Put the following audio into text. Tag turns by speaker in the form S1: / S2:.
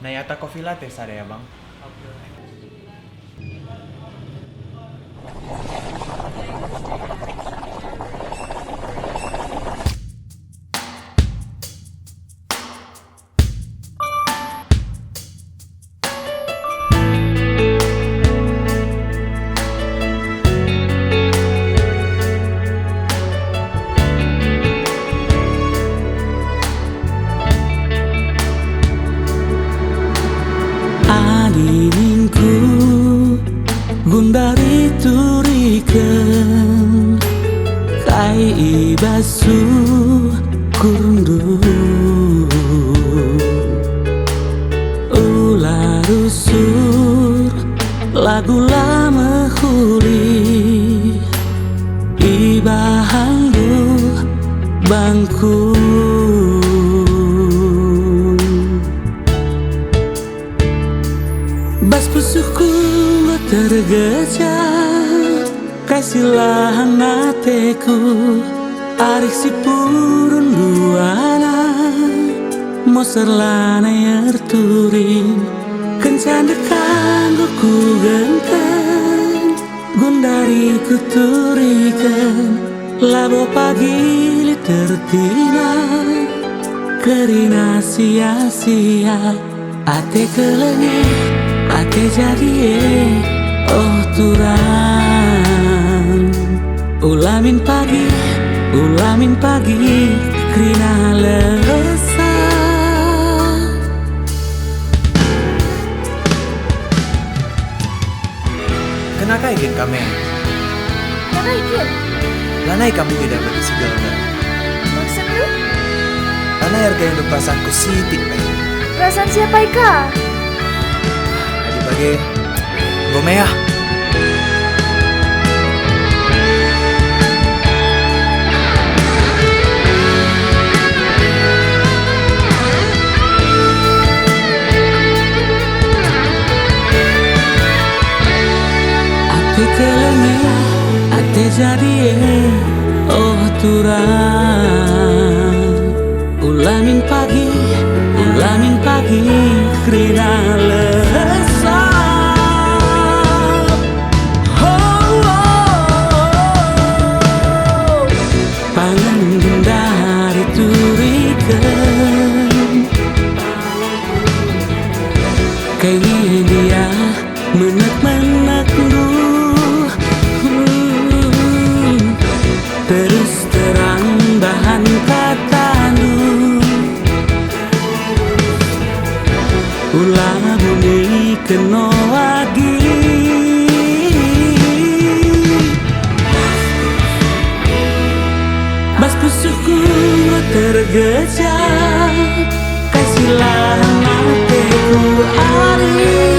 S1: Nayata Coffee Latte ada ya bang?
S2: Anininku gundari turikan kai ibasu kurundu ular usur lagu lama huli ibahandu bangku bas pusuku tergejat kasihlah nateku arik si purun duana moserlana yerturin kencan dekan ku genteng gundari ku turikan labo pagi tertina kerina sia-sia ate kelengit ate jadi oh turang ulamin pagi krina lesa
S1: Kenapa ikin kami?
S3: Kenapa ikin?
S1: Lanai kamu tidak bagi segala.
S3: Maksud lu?
S1: Lanai harga yang perasaanku sitik baik.
S3: Perasaan siapa Ika?
S1: Adi bagi Gomea.
S2: ate kelengit ate jadi oh turang ulamin pagi krina lesa pangan gundari turikan kayaknya dia menek du terus terang bahan kata lu ulah bunyi keno lagi bas pusuku tergejat kasihlah nateku ari